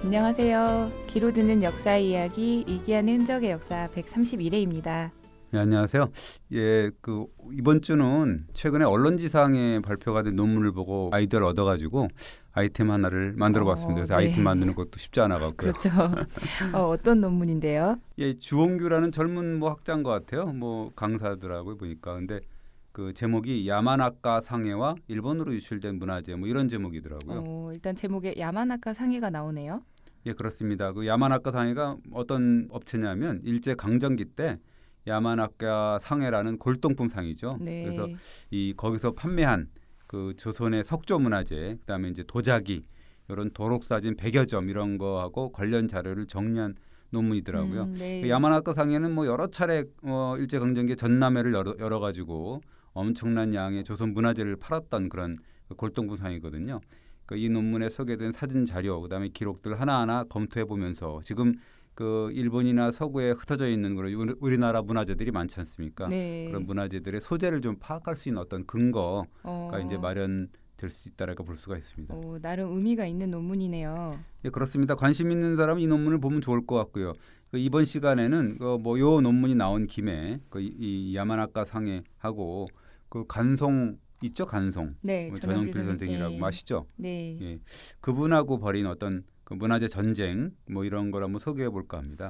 안녕하세요. 귀로 듣는 역사 이야기 이기하는 흔적의 역사 131회입니다. 네, 안녕하세요. 이번 주는 최근에 언론지상에 발표가 된 논문을 보고 아이디어를 얻어가지고 아이템 하나를 만들어봤습니다. 그래서 네. 아이템 만드는 것도 쉽지 않아갖고요. 그렇죠. 어떤 논문인데요? 주홍규라는 젊은 학자인 것 같아요. 강사더라고요 보니까. 근데 그 제목이 야마나카 상해와 일본으로 유출된 문화재 이런 제목이더라고요. 일단 제목에 야마나카 상해가 나오네요. 예, 그렇습니다. 그 야마나카 상해가 어떤 업체냐면 일제 강점기 때 야마나카 상해라는 골동품 상이죠. 네. 그래서 거기서 판매한 그 조선의 석조 문화재, 그다음에 이제 도자기, 이런 도록 사진 100여 점 이런 거하고 관련 자료를 정리한 논문이더라고요. 네. 그 야마나카 상해는 여러 차례 일제 강점기 전남회를 열어 가지고 엄청난 양의 조선 문화재를 팔았던 그런 골동품 상이거든요. 이 논문에 소개된 사진 자료, 그다음에 기록들 하나하나 검토해 보면서 지금 그 일본이나 서구에 흩어져 있는 그런 우리나라 문화재들이 많지 않습니까? 네. 그런 문화재들의 소재를 좀 파악할 수 있는 어떤 근거가 이제 마련될 수 있다라고 볼 수가 있습니다. 나름 의미가 있는 논문이네요. 예, 그렇습니다. 관심 있는 사람은 이 논문을 보면 좋을 것 같고요. 이번 시간에는 요 논문이 나온 김에 이 야마나카 상해하고 그 간송 있죠, 간송. 네, 전영필 선생이라고 아시죠? 네. 예, 그분하고 벌인 어떤 그 문화재 전쟁 이런 걸 한번 소개해 볼까 합니다.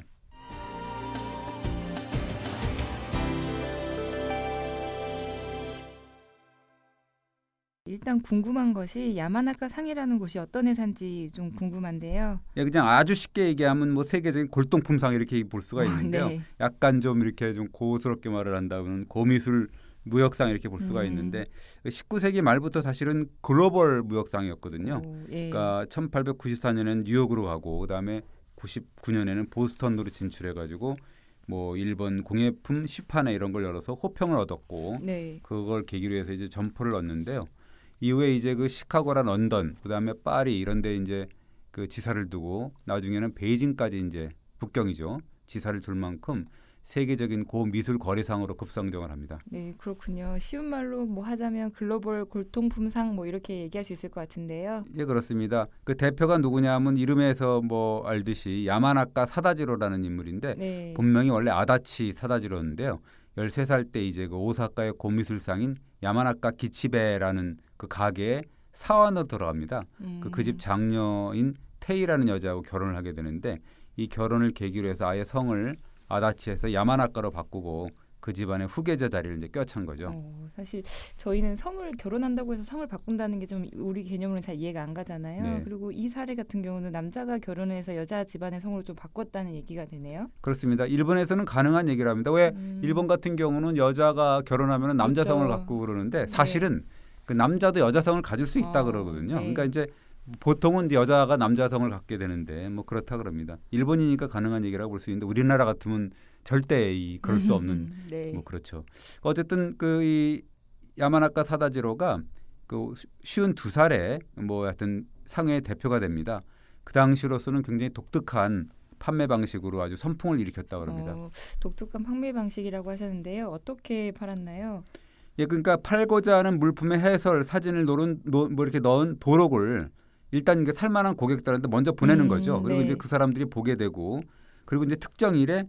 일단 궁금한 것이 야마나카 상해라는 곳이 어떤 회사인지 좀 궁금한데요. 예, 그냥 아주 쉽게 얘기하면 세계적인 골동품상 이렇게 볼 수가 있는데요. 네. 약간 좀 이렇게 좀 고스럽게 말을 한다면 고미술 무역상 이렇게 볼 수가 있는데 19세기 말부터 사실은 글로벌 무역상이었거든요. 예. 그러니까 1894년에는 뉴욕으로 가고 그다음에 99년에는 보스턴으로 진출해가지고 일본 공예품 시판회 이런 걸 열어서 호평을 얻었고 네. 그걸 계기로 해서 이제 점포를 얻는데요. 이후에 이제 그 시카고랑 런던 그다음에 파리 이런데 이제 그 지사를 두고 나중에는 베이징까지 이제 북경이죠. 지사를 둘 만큼 세계적인 고미술 거래상으로 급성장을 합니다. 네, 그렇군요. 쉬운 말로 하자면 글로벌 골동품상 이렇게 얘기할 수 있을 것 같은데요. 예, 그렇습니다. 그 대표가 누구냐 하면 이름에서 알듯이 야마나카 사다지로라는 인물인데 네. 본명이 원래 아다치 사다지로인데요. 13살 때 이제 그 오사카의 고미술상인 야마나카 기치베라는 그 가게에 사원으로 들어갑니다. 그 집 장녀인 테이라는 여자하고 결혼을 하게 되는데 이 결혼을 계기로 해서 아예 성을 아다치에서 야마나카로 바꾸고 그 집안의 후계자 자리를 이제 껴찬 거죠. 사실 저희는 성을 결혼한다고 해서 성을 바꾼다는 게 좀 우리 개념으로는 잘 이해가 안 가잖아요. 네. 그리고 이 사례 같은 경우는 남자가 결혼해서 여자 집안의 성을 좀 바꿨다는 얘기가 되네요. 그렇습니다. 일본에서는 가능한 얘기를 합니다. 왜 일본 같은 경우는 여자가 결혼하면 남자 성을 그렇죠. 갖고 그러는데 사실은 그 남자도 여자 성을 가질 수 있다 그러거든요. 네. 그러니까 이제 보통은 이제 여자가 남자 성을 갖게 되는데 그렇다 그럽니다. 일본이니까 가능한 얘기라고 볼 수 있는데 우리나라 같으면 절대 그럴 수 없는 네. 그렇죠. 어쨌든 이 야마나카 사다지로가 그 52살에 하여튼 상해의 대표가 됩니다. 그 당시로서는 굉장히 독특한 판매 방식으로 아주 선풍을 일으켰다고 합니다. 독특한 판매 방식이라고 하셨는데요. 어떻게 팔았나요? 예, 그러니까 팔고자 하는 물품의 해설, 사진을 이렇게 넣은 도록을 일단 이게 살만한 고객들한테 먼저 보내는 거죠. 그리고 네. 이제 그 사람들이 보게 되고 그리고 이제 특정일에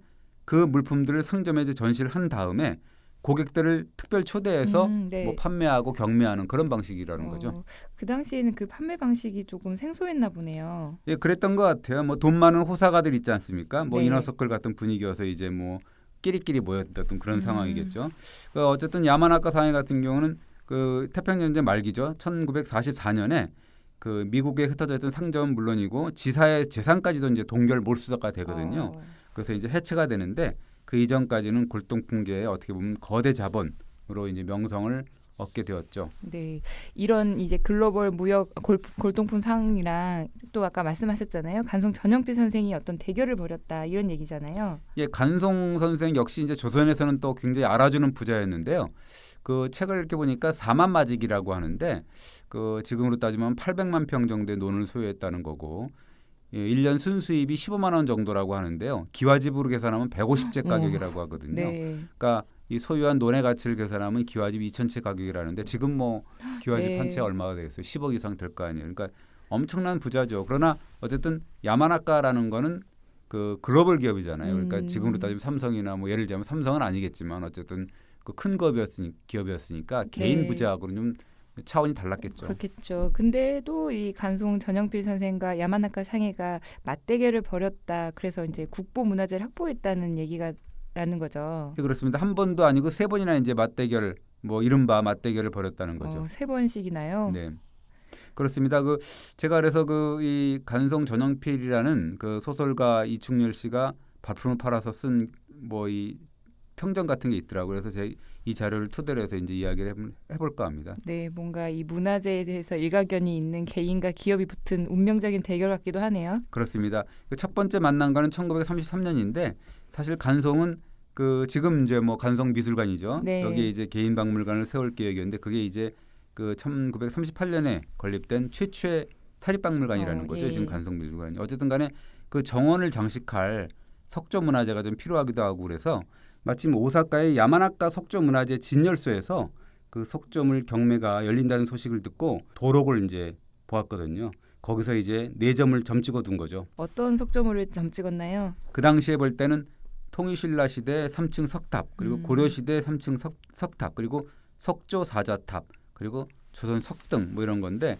그 물품들을 상점에 이제 전시를 한 다음에 고객들을 특별 초대해서 네. 판매하고 경매하는 그런 방식이라는 거죠. 그 당시에는 그 판매 방식이 조금 생소했나 보네요. 예, 그랬던 것 같아요. 돈 많은 호사가들 있지 않습니까? 네. 이너서클 같은 분위기여서 이제 끼리끼리 모였던 그런 상황이겠죠. 어쨌든 야마나카 상해 같은 경우는 그 태평전쟁 말기죠. 1944년에 그 미국에 흩어져 있던 상점은 물론이고 지사의 재산까지도 이제 동결 몰수가 되거든요. 그래서 이제 해체가 되는데 그 이전까지는 골동품계의 어떻게 보면 거대 자본으로 이제 명성을 얻게 되었죠. 네, 이런 이제 글로벌 무역 골동품 상이랑 또 아까 말씀하셨잖아요. 간송 전영필 선생이 어떤 대결을 벌였다 이런 얘기잖아요. 예, 간송 선생 역시 이제 조선에서는 또 굉장히 알아주는 부자였는데요. 그 책을 이렇게 보니까 4만 마직이라고 하는데 그 지금으로 따지면 800만 평 정도의 논을 소유했다는 거고 1년 순수입이 15만 원 정도라고 하는데요. 기와집으로 계산하면 150제 가격이라고 하거든요. 네. 그러니까 이 소유한 논의 가치를 계산하면 기와집 2,000채 가격이라는데 지금 기와집 네. 한 채 얼마가 되겠어요? 10억 이상 될 거 아니에요. 그러니까 엄청난 부자죠. 그러나 어쨌든 야마나카라는 거는 그 글로벌 기업이잖아요. 그러니까 지금으로 따지면 삼성이나 뭐 예를 들면 삼성은 아니겠지만 어쨌든 그 큰 기업이었으니까 개인 네. 부자하고는 좀 차원이 달랐겠죠. 그렇겠죠. 근데도 이 간송 전영필 선생과 야마나카 상해가 맞대결을 벌였다. 그래서 이제 국보문화재를 확보했다는 얘기가 라는 거죠. 예, 그렇습니다. 한 번도 아니고 세 번이나 이제 맞대결, 뭐 이른바 맞대결을 벌였다는 거죠. 세 번씩이나요? 네, 그렇습니다. 그 제가 그래서 그 이 간송 전영필이라는 그 소설가 이충렬 씨가 발품을 팔아서 쓴 뭐 이 평전 같은 게 있더라고요. 그래서 제 이 자료를 토대로 해서 이제 이야기를 해볼까 합니다. 네, 뭔가 이 문화재에 대해서 일가견이 있는 개인과 기업이 붙은 운명적인 대결 같기도 하네요. 그렇습니다. 그 첫 번째 만난 거는 1933년인데 사실 간송은 그 지금 이제 뭐 간송미술관이죠. 네. 여기에 이제 개인 박물관을 세울 계획이었는데 그게 이제 그 1938년에 건립된 최초의 사립박물관이라는 거죠. 예. 지금 간송미술관이. 어쨌든 간에 그 정원을 장식할 석조문화재가 좀 필요하기도 하고 그래서 마침 오사카의 야마나카 석조문화재 진열소에서 그 석조물 경매가 열린다는 소식을 듣고 도록을 이제 보았거든요. 거기서 이제 4점을 점 찍어둔 거죠. 어떤 석조물을 점 찍었나요? 그 당시에 볼 때는 통일신라 시대 3층 석탑, 그리고 고려 시대 3층 석탑, 그리고 석조 사자탑, 그리고 조선 석등 뭐 이런 건데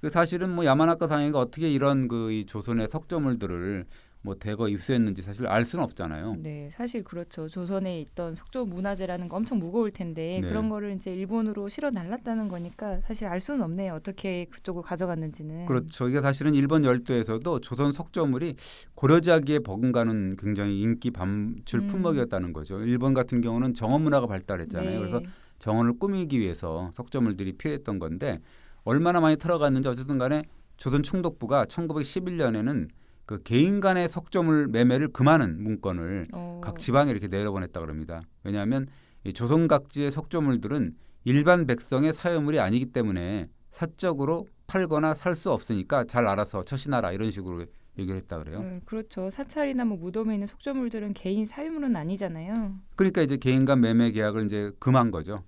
그 사실은 뭐 야마나카 상해가 어떻게 이런 그 이 조선의 석조물들을 뭐 대거 입수했는지 사실 알 수는 없잖아요. 네, 사실 그렇죠. 조선에 있던 석조 문화재라는 거 엄청 무거울 텐데 네. 그런 거를 이제 일본으로 실어 날랐다는 거니까 사실 알 수는 없네요. 어떻게 그쪽으로 가져갔는지는. 그렇죠. 이게 사실은 일본 열도에서도 조선 석조물이 고려자기에 버금가는 굉장히 인기 반출 품목이었다는 거죠. 일본 같은 경우는 정원 문화가 발달했잖아요. 네. 그래서 정원을 꾸미기 위해서 석조물들이 필요했던 건데 얼마나 많이 털어갔는지 어쨌든 간에 조선 총독부가 1911년에는 그 개인 간의 석조물 매매를 금하는 문건을 각 지방에 이렇게 내려보냈다 그럽니다. 왜냐하면 이 조선 각지의 석조물들은 일반 백성의 사유물이 아니기 때문에 사적으로 팔거나 살 수 없으니까 잘 알아서 처신하라 이런 식으로 얘기를 했다 그래요. 그렇죠. 사찰이나 뭐 무덤에 있는 석조물들은 개인 사유물은 아니잖아요. 그러니까 이제 개인 간 매매 계약을 이제 금한 거죠.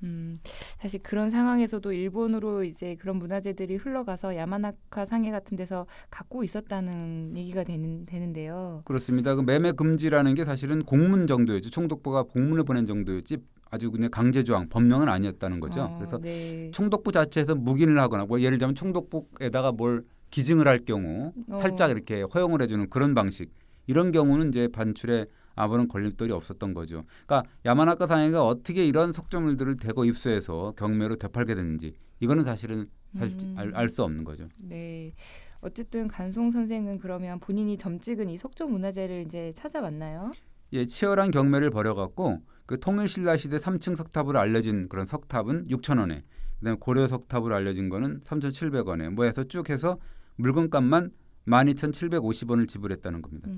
사실 그런 상황에서도 일본으로 이제 그런 문화재들이 흘러가서 야마나카 상해 같은 데서 갖고 있었다는 얘기가 되는데요. 그렇습니다. 그 매매 금지라는 게 사실은 공문 정도였죠. 총독부가 공문을 보낸 정도였지 아주 그냥 강제 조항 법령은 아니었다는 거죠. 그래서 네. 총독부 총독부 자체에서 묵인을 하거나 뭐 예를 들면 총독부에다가 뭘 기증을 할 경우 살짝 이렇게 허용을 해주는 그런 방식 이런 경우는 이제 반출에 아무런 걸림돌이 없었던 거죠. 그러니까 야마나카 상해가 어떻게 이런 석조물들을 대거 입수해서 경매로 되팔게 됐는지 이거는 사실은 알 수 없는 거죠. 네. 어쨌든 간송 선생은 그러면 본인이 점 찍은 이 석조 문화재를 이제 찾아왔나요? 예, 치열한 경매를 벌여갖고 그 통일신라 시대 3층 석탑으로 알려진 그런 석탑은 6,000원에, 그다음에 고려 석탑으로 알려진 거는 3,700원에, 뭐 해서 쭉 해서 물건값만 12,750원을 지불했다는 겁니다.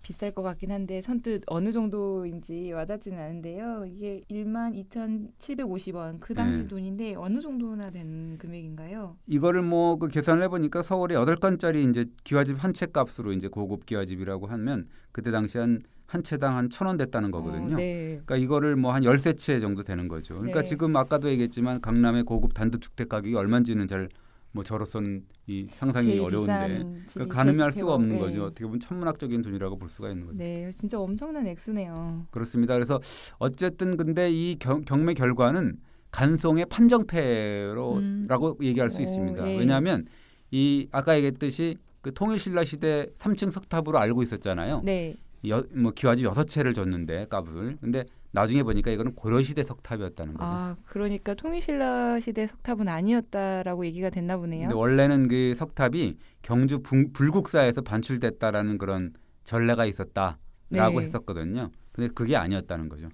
비쌀 것 같긴 한데 선뜻 어느 정도인지 와닿지는 않은데요. 이게 12,750원 그 당시 네. 돈인데 어느 정도나 된 금액인가요? 이거를 뭐 그 계산을 해보니까 서울에 8건짜리 이제 기와집 한 채 값으로 이제 고급 기와집이라고 하면 그때 당시 한 채당 한 1,000원 됐다는 거거든요. 네. 그러니까 이거를 뭐 한 13채 정도 되는 거죠. 그러니까 네. 지금 아까도 얘기했지만 강남의 고급 단독주택 가격이 얼마인지는 잘 뭐 저로서는 이 상상이 제일 어려운데 비싼 집이 그러니까 가늠할 대부분, 수가 없는 네. 거죠. 어떻게 보면 천문학적인 돈이라고 볼 수가 있는 거죠. 네, 진짜 엄청난 액수네요. 그렇습니다. 그래서 어쨌든 근데 이 경매 결과는 간송의 판정패로라고 얘기할 수 있습니다. 예. 왜냐하면 이 아까 얘기했듯이 그 통일신라 시대 3층 석탑으로 알고 있었잖아요. 네. 뭐 기와집 6채를 줬는데 값을. 근데 나중에 보니까 이거는 고려시대 석탑이었다는 거죠. 아, 그러니까 통일신라 시대 석탑은 아니었다라고 얘기가 됐나 보네요. 근데 원래는 그 석탑이 경주 불국사에서 반출됐다라는 그런 전례가 있었다라고 네. 했었거든요. 근데 그게 아니었다는 거죠.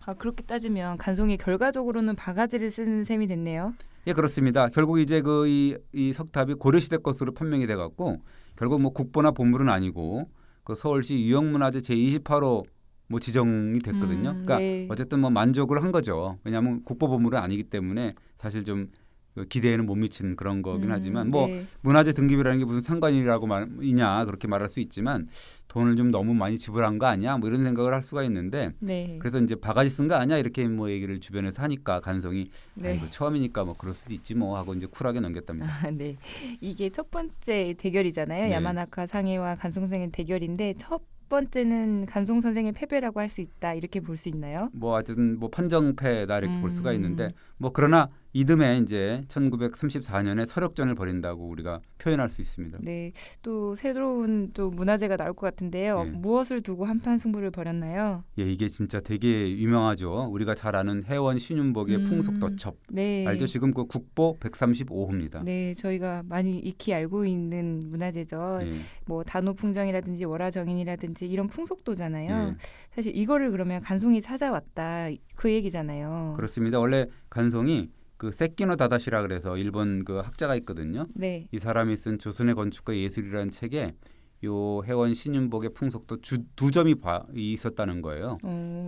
아, 그렇게 따지면 간송이 결과적으로는 바가지를 쓴 셈이 됐네요. 예, 그렇습니다. 결국 이제 그 이 석탑이 고려시대 것으로 판명이 돼 갖고 결국 뭐 국보나 보물은 아니고 그 서울시 유형문화재 제28호 뭐 지정이 됐거든요. 그러니까 네. 어쨌든 뭐 만족을 한 거죠. 왜냐하면 국보 보물은 아니기 때문에 사실 좀 그 기대에는 못 미친 그런 거긴 하지만 뭐 네. 문화재 등급이라는 게 무슨 상관이라고 말이냐 그렇게 말할 수 있지만 돈을 좀 너무 많이 지불한 거 아니야 뭐 이런 생각을 할 수가 있는데 네. 그래서 이제 바가지 쓴 거 아니야 이렇게 뭐 얘기를 주변에서 하니까 간송이 네. 아이고 처음이니까 뭐 그럴 수도 있지 뭐 하고 이제 쿨하게 넘겼답니다. 아, 네. 이게 첫 번째 대결이잖아요. 네. 야마나카 상해와 간송 선생의 대결인데 첫 번째는 간송 선생의 패배라고 할 수 있다. 이렇게 볼 수 있나요? 뭐 어쨌든 뭐 판정패다 이렇게 볼 수가 음. 있는데 뭐 그러나 이듬해 이제 1934년에 서력전을 벌인다고 우리가 표현할 수 있습니다. 네. 또 새로운 또 문화재가 나올 것 같은데요. 네. 무엇을 두고 한판 승부를 벌였나요? 예, 이게 진짜 되게 유명하죠. 우리가 잘 아는 혜원 신윤복의 풍속더첩. 네. 알죠? 지금 그 국보 135호입니다. 네, 저희가 많이 익히 알고 있는 문화재죠. 예, 뭐 단오풍정이라든지 월화정인이라든지 이런 풍속도잖아요. 예. 사실 이거를 그러면 간송이 찾아왔다 그 얘기잖아요. 그렇습니다. 원래 간송이 그 세키노 다다시라 그래서 일본 그 학자가 있거든요. 네. 이 사람이 쓴 조선의 건축과 예술이라는 책에 요 혜원 신윤복의 풍속도 두 점이 있었다는 거예요.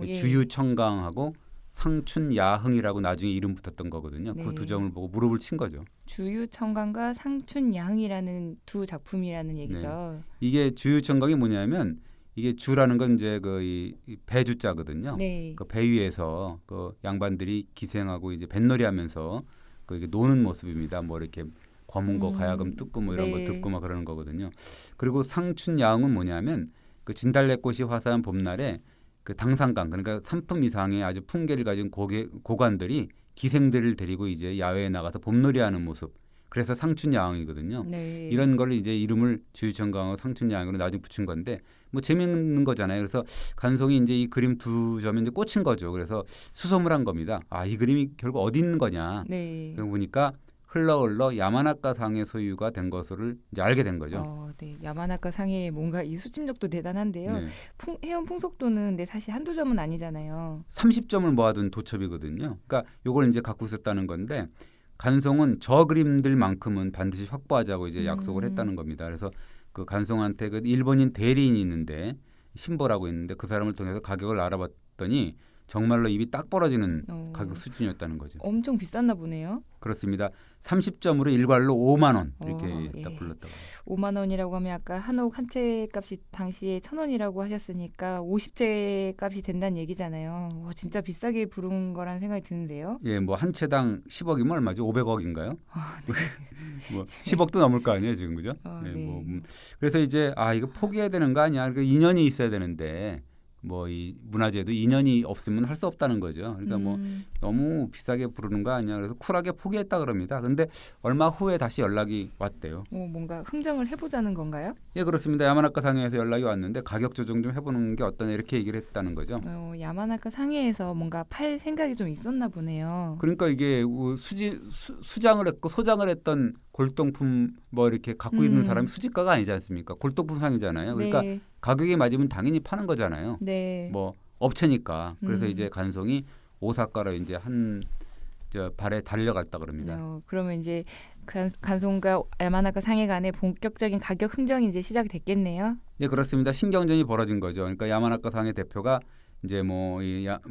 예. 주유청강하고 상춘야흥이라고 나중에 이름 붙었던 거거든요. 네. 그 두 점을 보고 무릎을 친 거죠. 주유청강과 상춘야흥이라는 두 작품이라는 얘기죠. 이게 주유청강이 뭐냐면 이게 주라는 건 이제 이 배주자거든요. 네. 그 배 위에서 그 양반들이 기생하고 이제 뱃놀이하면서 그 이게 노는 모습입니다. 뭐 이렇게 검은 거 가야금 뜯고 뭐 이런 네. 거 듣고 막 그러는 거거든요. 그리고 상춘야흥은 뭐냐면 그 진달래꽃이 화사한 봄날에 그 당산강 그러니까 3품 이상의 아주 품계를 가진 고관들이 기생들을 데리고 이제 야외에 나가서 봄놀이하는 모습. 그래서 상춘야흥이거든요. 네. 이런 걸 이제 이름을 주유청강하고 상춘야흥으로 나중에 붙인 건데 뭐 재밌는 거잖아요. 그래서 간송이 이제 이 그림 두 점에 이제 꽂힌 거죠. 그래서 수소문 한 겁니다. 아, 이 그림이 결국 어디 있는 거냐. 네. 그러고 보니까 흘러 야마나카 상의 소유가 된 것을 이제 알게 된 거죠. 네. 야마나카 상해의 뭔가 이 수집력도 대단한데요. 네. 해운 풍속도는 근데 사실 한두 점은 아니잖아요. 30점을 모아둔 도첩이거든요. 그러니까 요걸 이제 갖고 있었다는 건데 간송은 저 그림들만큼은 반드시 확보하자고 이제 약속을 했다는 겁니다. 그래서 그 간송한테 그 일본인 대리인이 있는데 신보라고 있는데 그 사람을 통해서 가격을 알아봤더니 정말로 입이 딱 벌어지는 가격 수준이었다는 거죠. 엄청 비쌌나 보네요. 그렇습니다. 30점으로 일괄로 5만 원 이렇게 딱 예. 불렀다고. 5만 원이라고 하면 아까 한옥 한 채 값이 당시에 1,000원이라고 하셨으니까 50채 값이 된다는 얘기잖아요. 와, 진짜 비싸게 부른 거라는 생각이 드는데요. 예, 뭐 한 채당 10억이면 얼마죠? 500억인가요? 뭐 10억도 넘을 거 아니에요, 지금 그죠? 예, 네. 뭐 그래서 이제 이거 포기해야 되는 거 아니야? 그러니까 인연이 있어야 되는데 뭐 이 문화재도 인연이 없으면 할 수 없다는 거죠. 그러니까 뭐 너무 비싸게 부르는 거 아니야? 그래서 쿨하게 포기했다 그럽니다. 근데 얼마 후에 다시 연락이 왔대요. 뭔가 흥정을 해보자는 건가요? 예, 그렇습니다. 야마나카 상해에서 연락이 왔는데 가격 조정 좀 해보는 게 어떠냐 이렇게 얘기를 했다는 거죠. 야마나카 상해에서 뭔가 팔 생각이 좀 있었나 보네요. 그러니까 이게 수장을 했고 소장을 했던 골동품 뭐 이렇게 갖고 있는 사람이 수집가가 아니지 않습니까? 골동품 상이잖아요. 그러니까 네. 가격이 맞으면 당연히 파는 거잖아요. 네. 뭐 업체니까. 그래서 이제 간송이 오사카로 이제 발에 달려갔다 그럽니다. 그러면 이제 간송과 야마나카 상해 간의 본격적인 가격 흥정이 이제 시작이 됐겠네요. 예, 그렇습니다. 신경전이 벌어진 거죠. 그러니까 야마나카 상해 대표가 이제 뭐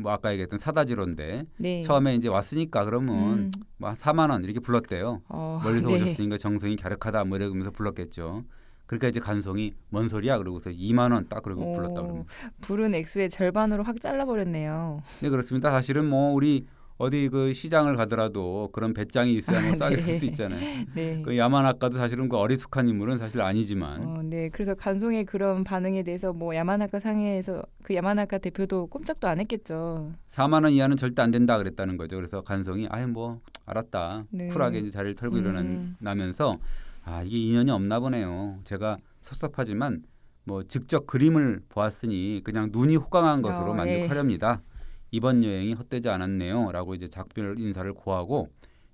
아까 얘기했던 사다지로인데 네. 처음에 이제 왔으니까 그러면 뭐 한 4만 원 이렇게 불렀대요. 멀리서 네. 오셨으니까 정성이 갸륵하다 뭐 이러면서 불렀겠죠. 그러니까 이제 간송이 뭔 소리야 그러고서 2만 원 딱 그러고 불렀다 그럽니다. 부른 액수의 절반으로 확 잘라버렸네요. 네, 그렇습니다. 사실은 뭐 우리 어디 그 시장을 가더라도 그런 배짱이 있어야 뭐 싸게 살 수 있잖아요. 네. 그 야마나카도 사실은 그 어리숙한 인물은 사실 아니지만 네. 그래서 간송의 그런 반응에 대해서 뭐 야마나카 상해에서 그 야마나카 대표도 꼼짝도 안 했겠죠. 4만 원 이하는 절대 안 된다 그랬다는 거죠. 그래서 간송이 뭐 알았다. 네. 쿨하게 이제 자리를 털고 일어나면서 이게 인연이 없나 보네요. 제가 섭섭하지만 뭐 직접 그림을 보았으니 그냥 눈이 호강한 것으로 만족하렵니다. 이번 여행이 헛되지 않았네요라고 이제 작별 인사를 고하고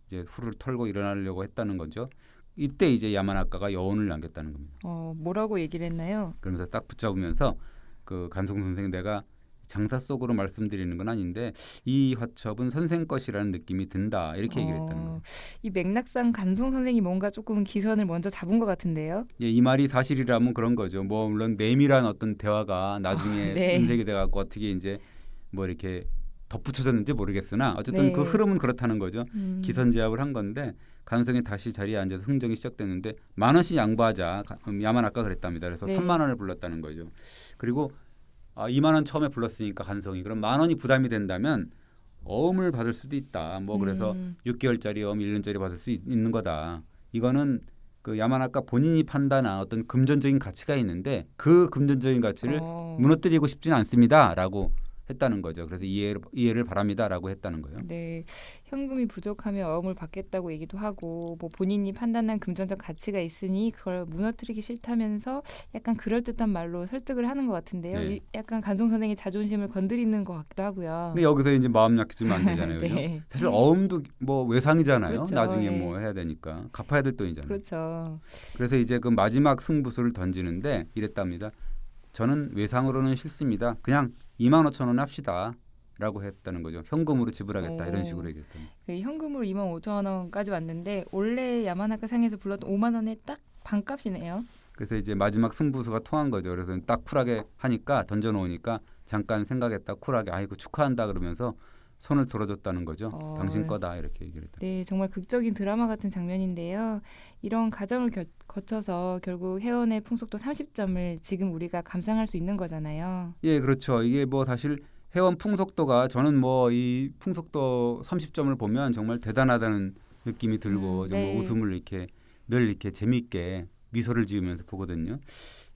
이제 후를 털고 일어나려고 했다는 거죠. 이때 이제 야마나카가 여운을 남겼다는 겁니다. 뭐라고 얘기를 했나요? 그러면서 딱 붙잡으면서 그 간송 선생 내가 장사 속으로 말씀드리는 건 아닌데 이 화첩은 선생 것이라는 느낌이 든다 이렇게 얘기를 했다는 거예요. 이 맥락상 간송 선생이 뭔가 조금 기선을 먼저 잡은 것 같은데요. 예, 이 말이 사실이라면 그런 거죠. 뭐 물론 내밀한 어떤 대화가 나중에 네. 인색이 돼갖고 어떻게 이제 뭐 이렇게 덧붙여졌는지 모르겠으나 어쨌든 네. 그 흐름은 그렇다는 거죠. 기선제압을 한 건데 간성이 다시 자리에 앉아서 흥정이 시작됐는데 10,000원씩 양보하자. 야마나카 그랬답니다. 그래서 네. 3만 원을 불렀다는 거죠. 그리고 2만 원 처음에 불렀으니까 간성이 그럼 10,000원이 부담이 된다면 어음을 받을 수도 있다. 뭐 그래서 6개월짜리 어음 1년짜리 받을 수 있는 거다. 이거는 그 야마나카 본인이 판단한 어떤 금전적인 가치가 있는데 그 금전적인 가치를 무너뜨리고 싶지는 않습니다라고 했다는 거죠. 그래서 이해를 바랍니다라고 했다는 거예요. 네, 현금이 부족하면 어음을 받겠다고 얘기도 하고 뭐 본인이 판단한 금전적 가치가 있으니 그걸 무너뜨리기 싫다면서 약간 그럴듯한 말로 설득을 하는 것 같은데요. 네. 약간 간송 선생의 자존심을 건드리는 것 같기도 하고요. 근데 여기서 이제 마음 약해지면 안 되잖아요. 그죠? 네. 사실 어음도 뭐 외상이잖아요. 그렇죠. 나중에 네. 뭐 해야 되니까 갚아야 될 돈이잖아요. 그렇죠. 그래서 이제 그 마지막 승부수를 던지는데 이랬답니다. 저는 외상으로는 싫습니다. 그냥 25,000원 합시다라고 했다는 거죠. 현금으로 지불하겠다 이런 식으로 얘기했답니다. 그 현금으로 25,000원까지 왔는데 원래 야마나카 상에서 불렀던 5만 원의 딱 반값이네요. 그래서 이제 마지막 승부수가 통한 거죠. 그래서 딱 쿨하게 하니까 던져놓으니까 잠깐 생각했다 쿨하게 아이고 축하한다 그러면서 손을 들어줬다는 거죠. 당신 거다 이렇게 얘기를 했다. 네, 정말 극적인 드라마 같은 장면인데요. 이런 과정을 거쳐서 결국 회원의 풍속도 30점을 지금 우리가 감상할 수 있는 거잖아요. 예, 그렇죠. 이게 뭐 사실 회원 풍속도가 저는 뭐 이 풍속도 30점을 보면 정말 대단하다는 느낌이 들고 정말 네. 웃음을 이렇게 늘 이렇게 재미있게 미소를 지으면서 보거든요.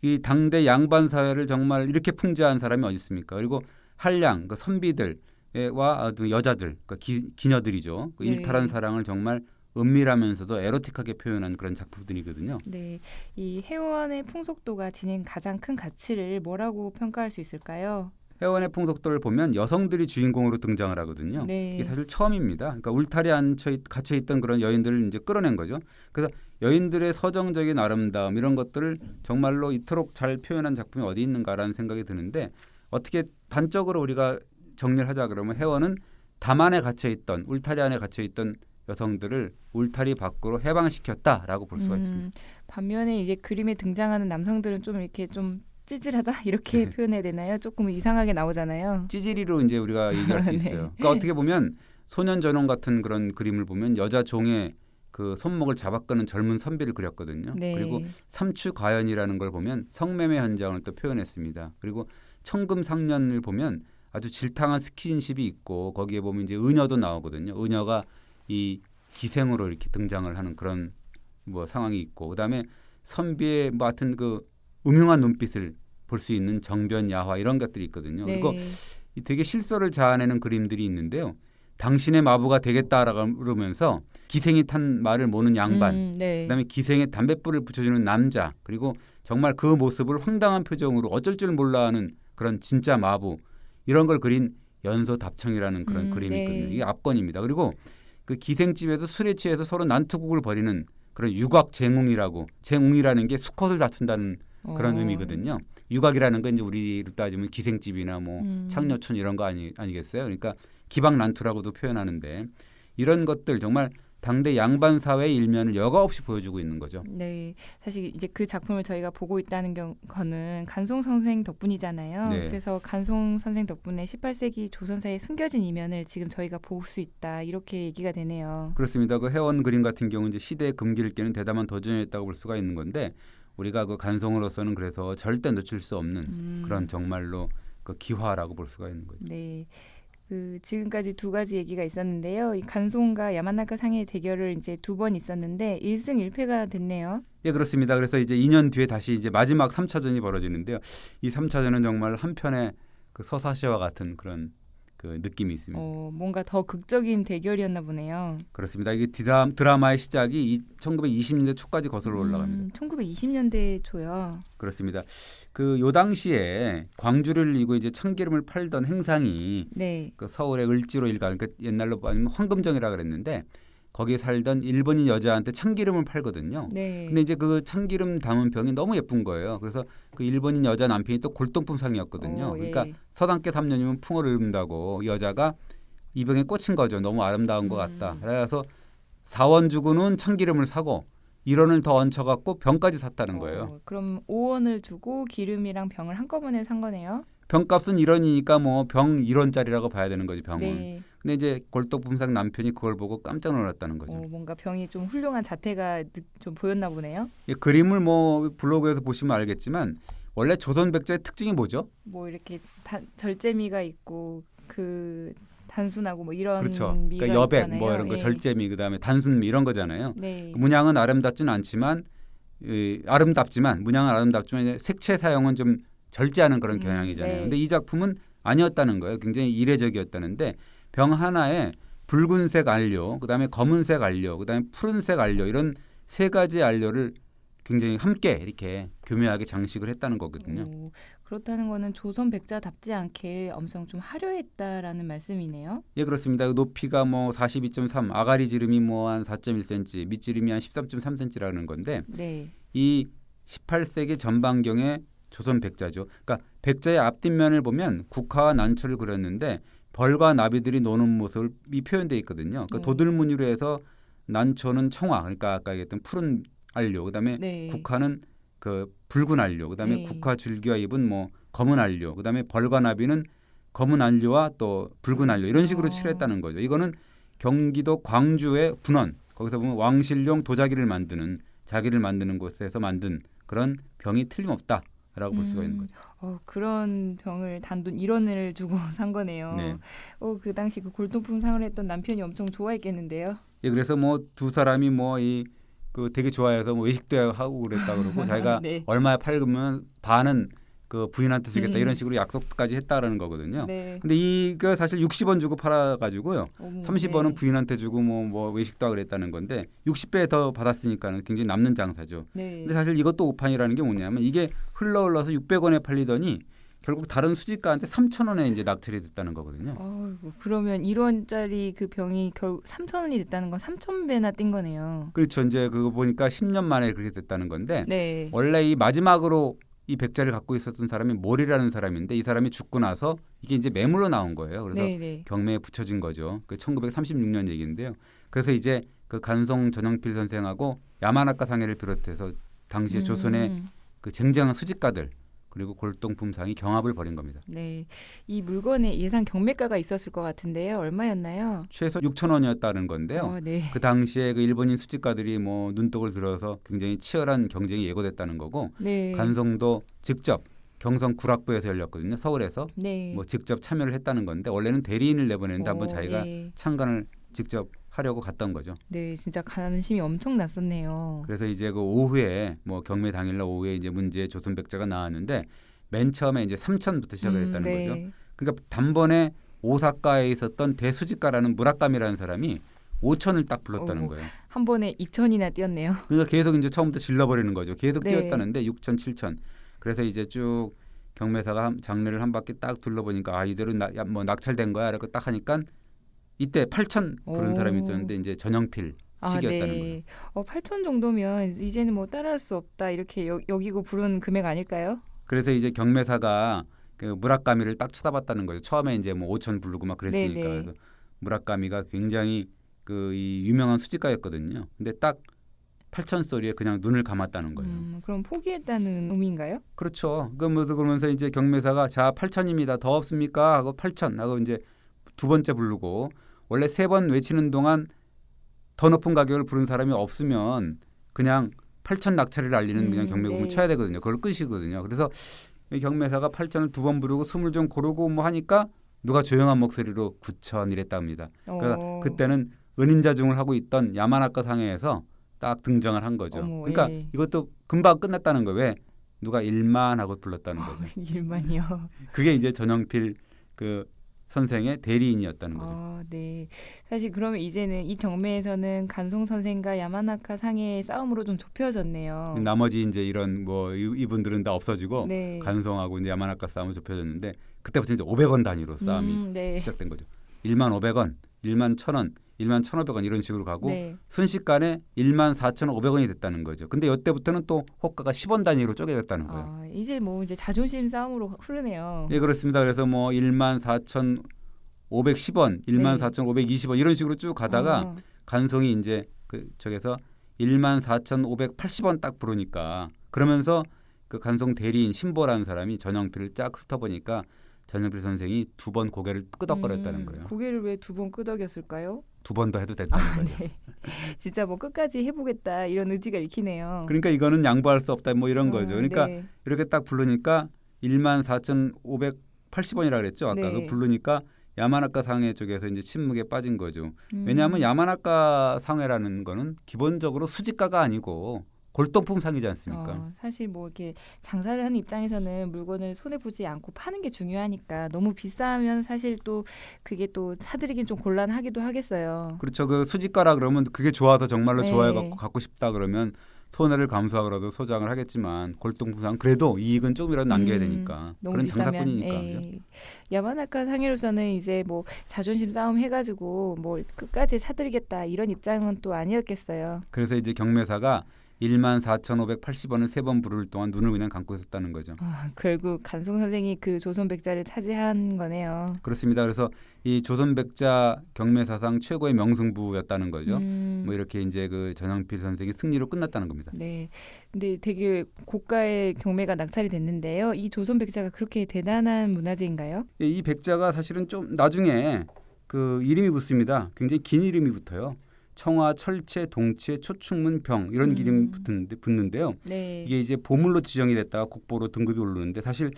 이 당대 양반 사회를 정말 이렇게 풍자한 사람이 어디 있습니까? 그리고 한량, 그 선비들과 여자들, 그 기녀들이죠. 그 네. 일탈한 사랑을 정말 은밀하면서도 에로틱하게 표현한 그런 작품들이거든요. 네, 이 회원의 풍속도가 지닌 가장 큰 가치를 뭐라고 평가할 수 있을까요? 회원의 풍속도를 보면 여성들이 주인공으로 등장을 하거든요. 네. 이게 사실 처음입니다. 그러니까 울타리에 갇혀 있던 그런 여인들을 이제 끌어낸 거죠. 그래서 여인들의 서정적인 아름다움 이런 것들을 정말로 이토록 잘 표현한 작품이 어디 있는가라는 생각이 드는데 어떻게 단적으로 우리가 정리를 하자 그러면 회원은 담 안에 갇혀 있던 울타리 안에 갇혀 있던 여성들을 울타리 밖으로 해방시켰다라고 볼 수가 있습니다. 반면에 이제 그림에 등장하는 남성들은 좀 이렇게 좀 찌질하다 이렇게 표현해야 되나요? 조금 이상하게 나오잖아요. 찌질이로 이제 우리가 얘기할 수 네. 있어요. 그러니까 어떻게 보면 소년 전원 같은 그런 그림을 보면 여자 종의 그 손목을 잡아끄는 젊은 선비를 그렸거든요. 네. 그리고 삼추과연이라는 걸 보면 성매매 현장을 또 표현했습니다. 그리고 청금상년을 보면 아주 질탕한 스킨십이 있고 거기에 보면 이제 의녀도 나오거든요. 의녀가 이 기생으로 이렇게 등장을 하는 그런 뭐 상황이 있고 그다음에 선비의 뭐 하여튼 그 음흉한 눈빛을 볼 수 있는 정변 야화 이런 것들이 있거든요. 네. 그리고 이 되게 실소를 자아내는 그림들이 있는데요. 당신의 마부가 되겠다라고 그러면서 기생이 탄 말을 모는 양반, 네. 그다음에 기생에 담뱃불을 붙여주는 남자, 그리고 정말 그 모습을 황당한 표정으로 어쩔 줄 몰라하는 그런 진짜 마부 이런 걸 그린 연소답청이라는 그런 그림이 네. 있거든요. 이게 압권입니다. 그리고 그 기생집에서 술에 취해서 서로 난투극을 벌이는 그런 유곽쟁웅이라고 쟁웅이라는 게 수컷을 다툰다는 그런 의미거든요. 유곽이라는 건 이제 우리로 따지면 기생집이나 뭐 창녀촌 이런 거 아니겠어요? 그러니까 기박난투라고도 표현하는데 이런 것들 정말 당대 양반 사회의 일면을 여과 없이 보여주고 있는 거죠. 네, 사실 이제 그 작품을 저희가 보고 있다는 거는 간송 선생 덕분이잖아요. 네. 그래서 간송 선생 덕분에 18세기 조선사의 숨겨진 이면을 지금 저희가 볼 수 있다 이렇게 얘기가 되네요. 그렇습니다. 그 회원 그림 같은 경우는 이제 시대의 금기를 깨는 대담한 도전이었다고 볼 수가 있는 건데 우리가 그 간송으로서는 그래서 절대 놓칠 수 없는 그런 정말로 그 기화라고 볼 수가 있는 거죠. 네. 그 지금까지 두 가지 얘기가 있었는데요. 이 간송과 야마나카 상의 대결을 이제 2번 있었는데 1승 1패가 됐네요. 예, 그렇습니다. 그래서 이제 2년 뒤에 다시 이제 마지막 3차전이 벌어지는데요. 이 3차전은 정말 한편의 그 서사시와 같은 그런 그 느낌이 있습니다. 뭔가 더 극적인 대결이었나 보네요. 그렇습니다. 이게 드라마의 시작이 1920년대 초까지 거슬러 올라갑니다. 1920년대 초요. 그렇습니다. 그 요 당시에 광주를 이고 이제 참기름을 팔던 행상이 네. 그 서울의 을지로 일가 그러니까 옛날로 아니면 황금정이라 그랬는데 거기에 살던 일본인 여자한테 참기름을 팔거든요. 네. 근데 이제 그 참기름 담은 병이 너무 예쁜 거예요. 그래서 그 일본인 여자 남편이 또 골동품상이었거든요. 그러니까 서당께 3년이면 풍어를 읊는다고 여자가 이 병에 꽂힌 거죠. 너무 아름다운 것 같다. 그래서 4원 주고는 참기름을 사고 1원을 더 얹혀갖고 병까지 샀다는 거예요. 그럼 5원을 주고 기름이랑 병을 한꺼번에 산 거네요. 병값은 1원이니까 뭐 병 1원짜리라고 봐야 되는 거지 병은. 네. 근데 이제 골동품상 남편이 그걸 보고 깜짝 놀랐다는 거죠. 뭔가 병이 좀 훌륭한 자태가 좀 보였나 보네요. 이 그림을 뭐 블로그에서 보시면 알겠지만 원래 조선 백자의 특징이 뭐죠? 뭐 이렇게 절제미가 있고 그 단순하고 뭐 이런 그렇죠. 미가 그러니까 여백 있잖아요. 뭐 이런 거 예. 절제미 그다음에 단순미 이런 거잖아요. 네. 문양은 아름답지는 않지만 문양은 아름답지만 이제 색채 사용은 좀 절제하는 그런 경향이잖아요. 네. 근데 이 작품은 아니었다는 거예요. 굉장히 이례적이었다는데 병 하나에 붉은색 안료, 그다음에 검은색 안료, 그다음에 푸른색 안료 이런 세 가지 안료를 굉장히 함께 이렇게 교묘하게 장식을 했다는 거거든요. 그렇다는 거는 조선 백자답지 않게 엄청 좀 화려했다라는 말씀이네요. 예, 그렇습니다. 높이가 뭐 42.3, 아가리 지름이 뭐 한 4.1cm, 밑지름이 한 13.3cm라는 건데 네. 이 18세기 전반경의 조선 백자죠. 그러니까 백자의 앞뒷면을 보면 국화와 난초를 그렸는데 벌과 나비들이 노는 모습이 표현되어 있거든요. 그 도들무늬로 해서 난초는 청화, 그러니까 아까 얘기했던 푸른 안료, 그다음에 네. 국화는 그 붉은 안료, 그다음에 네. 국화 줄기와 잎은 뭐 검은 안료, 그다음에 벌과 나비는 검은 안료와 또 붉은 안료 이런 식으로 칠했다는 거죠. 이거는 경기도 광주의 분원 거기서 보면 왕실용 도자기를 만드는 자기를 만드는 곳에서 만든 그런 병이 틀림없다라고 볼 수가 있는 거죠. 그런 병을 단돈 1원을 주고 산 거네요. 네. 그 당시 그 골동품 상을 했던 남편이 엄청 좋아했겠는데요. 예, 그래서 뭐 두 사람이 뭐 그 되게 좋아해서 뭐 외식도 하고 그랬다 그러고 자기가 네. 얼마에 팔으면 반은 그 부인한테 주겠다 이런 식으로 약속까지 했다라는 거거든요. 네. 근데 이거 사실 60원 주고 팔아가지고요. 30원은 네. 부인한테 주고 뭐 외식도 하고 그랬다는 건데 60배 더 받았으니까는 굉장히 남는 장사죠. 네. 근데 사실 이것도 오판이라는 게 뭐냐면 이게 흘러서 600원에 팔리더니 결국 다른 수집가한테 3,000원에 이제 낙찰이 됐다는 거거든요. 그러면 1원짜리 그 병이 결국 3,000원이 됐다는 건 3,000배나 뛴 거네요. 그렇죠. 이제 그거 보니까 10년 만에 그렇게 됐다는 건데 네. 원래 이 마지막으로 이 백자를 갖고 있었던 사람이 몰이라는 사람인데 이 사람이 죽고 나서 이게 이제 매물로 나온 거예요. 그래서 네네. 경매에 붙여진 거죠. 그 1936년 얘기인데요. 그래서 이제 그 간송 전영필 선생하고 야만학과 상해를 비롯해서 당시에 조선의 그 쟁쟁한 수집가들 그리고 골동품상이 경합을 벌인 겁니다. 네, 이 물건에 예상 경매가가 있었을 것 같은데요. 얼마였나요? 최소 6,000원이었다는 건데요. 네. 그 당시에 그 일본인 수집가들이 뭐 눈독을 들어서 굉장히 치열한 경쟁이 예고됐다는 거고 네. 간송도 직접 경성 구락부에서 열렸거든요. 서울에서 네. 뭐 직접 참여를 했다는 건데 원래는 대리인을 내보냈는데 한번 자기가 네. 참관을 직접 하려고 갔던 거죠. 네, 진짜 관심이 엄청 났었네요. 그래서 이제 그 오후에 뭐 경매 당일날 오후에 이제 문제의 조선 백자가 나왔는데 맨 처음에 이제 3천부터 시작을 했다는 네. 거죠. 그러니까 단번에 오사카에 있었던 대수집가라는 무라카미라는 사람이 5천을 딱 불렀다는 거예요. 한 번에 2천이나 뛰었네요. 그러니까 계속 이제 처음부터 질러버리는 거죠. 계속 네. 뛰었다는데 6천, 7천. 그래서 이제 쭉 경매사가 장르를 한 바퀴 딱 둘러보니까 이대로 뭐 낙찰된 거야. 이렇게 딱 하니까 이때 8천 부른 사람이 있었는데 이제 전영필 측이었다는 네. 거예요. 8천 정도면 이제는 뭐 따라할 수 없다 이렇게 여기고 부른 금액 아닐까요? 그래서 이제 경매사가 그 무라카미를 딱 쳐다봤다는 거죠. 처음에 이제 뭐 5천 부르고 막 그랬으니까. 네네. 그래서 무라카미가 굉장히 그 이 유명한 수집가였거든요. 근데 딱 8천 소리에 그냥 눈을 감았다는 거예요. 그럼 포기했다는 의미인가요? 그렇죠. 그러면서 이제 경매사가 자 8천입니다. 더 없습니까? 하고 8천 하고 이제 두 번째 부르고 원래 세 번 외치는 동안 더 높은 가격을 부른 사람이 없으면 그냥 8천 낙찰을 알리는 그냥 경매금을 네. 쳐야 되거든요. 그걸 끝이거든요. 그래서 이 경매사가 8천을 두 번 부르고 숨을 좀 고르고 뭐 하니까 누가 조용한 목소리로 9천 이랬다 합니다. 그러니까 그때는 은인자중을 하고 있던 야만학과 상해에서 딱 등장을 한 거죠. 그러니까 예. 이것도 금방 끝났다는 거예요. 왜? 누가 일만 하고 불렀다는 거죠. 일만이요. 그게 이제 전영필 그 선생의 대리인이었다는 거죠. 네. 사실 그러면 이제는 이 경매에서는 간송 선생과 야마나카 상해의 싸움으로 좀 좁혀졌네요. 나머지 이제 이런 뭐 이분들은 다 없어지고 네. 간송하고 이제 야마나카 싸움은 좁혀졌는데 그때부터 이제 500원 단위로 싸움이 네. 시작된 거죠. 1만 500원, 1만 1,000원, 1만 1,500원 이런 식으로 가고 네. 순식간에 1만 4,500원이 됐다는 거죠. 근데 이때부터는 또 호가가 10원 단위로 쪼개졌다는 거예요. 이제 뭐 이제 자존심 싸움으로 흐르네요. 예, 그렇습니다. 그래서 뭐 1만 4,510원, 1만 네. 4,520원 이런 식으로 쭉 가다가 간송이 이제 그쪽에서 1만 4,580원 딱 부르니까 그러면서 그 간송 대리인 신보라는 사람이 전영필을 쫙 훑어보니까 전영필 선생이 2번 고개를 끄덕거렸다는 거예요. 고개를 왜 2번 끄덕였을까요? 2번 더 해도 됐다는 거죠. 네. 진짜 뭐 끝까지 해보겠다 이런 의지가 읽히네요. 그러니까 이거는 양보할 수 없다 뭐 이런 거죠. 그러니까 네. 이렇게 딱 부르니까 14,580원이라 그랬죠. 아까 네. 그 부르니까 야마나카 상해 쪽에서 이제 침묵에 빠진 거죠. 음. 왜냐하면 야마나카 상해라는 거는 기본적으로 수지가가 아니고 골동품 상이지 않습니까? 사실 뭐 이렇게 장사를 하는 입장에서는 물건을 손해 보지 않고 파는 게 중요하니까 너무 비싸면 사실 또 그게 또 사들이긴 좀 곤란하기도 하겠어요. 그렇죠. 그 수지가라 그러면 그게 좋아서 정말로 네. 좋아해 갖고 싶다 그러면 손해를 감수하더라도 소장을 하겠지만 골동품상 그래도 이익은 조금이라도 남겨야 되니까 너무 그런 비싸면, 장사꾼이니까. 예. 야마나카 상해로서는 이제 뭐 자존심 싸움 해가지고 뭐 끝까지 사들이겠다 이런 입장은 또 아니었겠어요. 그래서 이제 경매사가 14,580원을 3번 부를 동안 눈을 그냥 감고 있었다는 거죠. 결국 간송 선생이 그 조선백자를 차지한 거네요. 그렇습니다. 그래서 이 조선백자 경매사상 최고의 명승부였다는 거죠. 뭐 이렇게 이제 그 전영필 선생이 승리로 끝났다는 겁니다. 네. 근데 되게 고가의 경매가 낙찰이 됐는데요. 이 조선백자가 그렇게 대단한 문화재인가요? 이 백자가 사실은 좀 나중에 그 이름이 붙습니다. 굉장히 긴 이름이 붙어요. 청화, 철체, 동체, 초충문, 병 이런 이름이 붙는데요. 네. 이게 이제 보물로 지정이 됐다가 국보로 등급이 오르는데 사실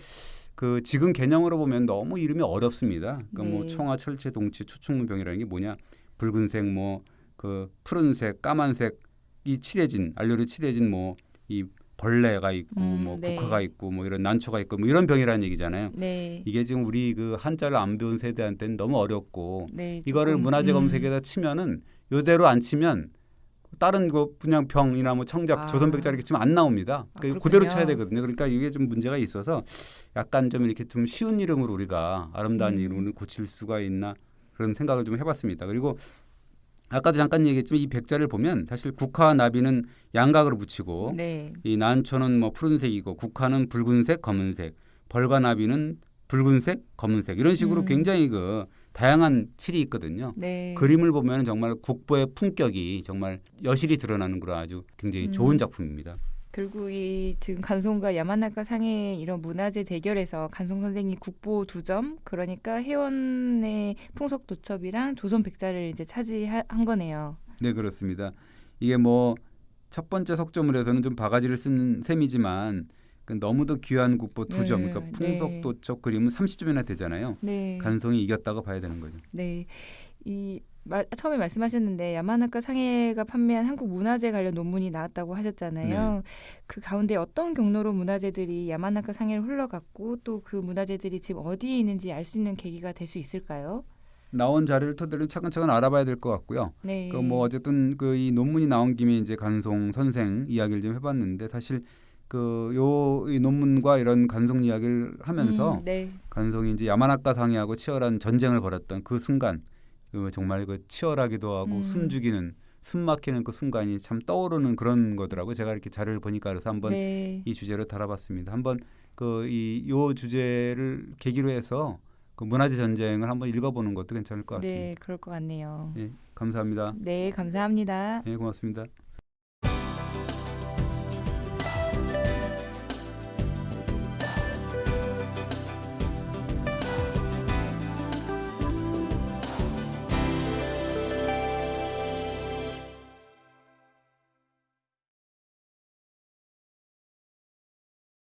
그 지금 개념으로 보면 너무 이름이 어렵습니다. 그러니까 뭐 네. 청화, 철체, 동체, 초충문, 병이라는 게 뭐냐? 붉은색, 뭐 그 푸른색, 까만색 이 칠해진 알료로 칠해진 뭐 이 벌레가 있고 뭐 네. 국화가 있고 뭐 이런 난초가 있고 뭐 이런 병이라는 얘기잖아요. 네. 이게 지금 우리 그 한자를 안 배운 세대한테는 너무 어렵고 네. 이거를 조금, 문화재 검색에다 치면은 요대로 안 치면 다른 거 그냥 병이나 뭐 청작 조선백자 이렇게 치면 안 나옵니다. 그러니까 그대로 쳐야 되거든요. 그러니까 이게 좀 문제가 있어서 약간 좀 이렇게 좀 쉬운 이름으로 우리가 아름다운 이름을 고칠 수가 있나 그런 생각을 좀 해봤습니다. 그리고 아까도 잠깐 얘기했지만 이 백자를 보면 사실 국화 나비는 양각으로 붙이고 네. 이 난초는 뭐 푸른색이고 국화는 붉은색, 검은색, 벌과 나비는 붉은색, 검은색 이런 식으로 굉장히 그 다양한 칠이 있거든요. 네. 그림을 보면 정말 국보의 품격이 정말 여실히 드러나는 그런 아주 굉장히 좋은 작품입니다. 결국 이 지금 간송과 야마나카 상해 이런 문화재 대결에서 간송 선생이 국보 2점 그러니까 해원의 풍속 도첩이랑 조선 백자를 이제 차지한 거네요. 네, 그렇습니다. 이게 뭐 첫 번째 석조물에서는 좀 바가지를 쓴 셈이지만 그 너무도 귀한 국보 2점 그러니까 풍속 도첩 그림은 30점이나 되잖아요. 네. 간송이 이겼다고 봐야 되는 거죠. 네. 처음에 말씀하셨는데 야마나카 상해가 판매한 한국 문화재 관련 논문이 나왔다고 하셨잖아요. 네. 그 가운데 어떤 경로로 문화재들이 야마나카 상해를 흘러갔고 또 그 문화재들이 지금 어디에 있는지 알 수 있는 계기가 될 수 있을까요? 나온 자료를 토대로 차근차근 알아봐야 될 것 같고요. 네. 그 뭐 어쨌든 그 이 논문이 나온 김에 이제 간송 선생 이야기를 좀 해봤는데 사실 이 논문과 이런 간송 이야기를 하면서 네. 간송이 이제 야마나카 상해하고 치열한 전쟁을 벌였던 그 순간 정말 그 치열하기도 하고 숨죽이는 숨 막히는 그 순간이 참 떠오르는 그런 거더라고요. 제가 이렇게 자료를 보니까 그래서 한번 이 주제를 다뤄봤습니다. 한번 요 주제를 계기로 해서 그 문화재 전쟁을 한번 읽어보는 것도 괜찮을 것 같습니다. 네, 그럴 것 같네요. 네, 감사합니다. 네, 감사합니다. 네, 고맙습니다.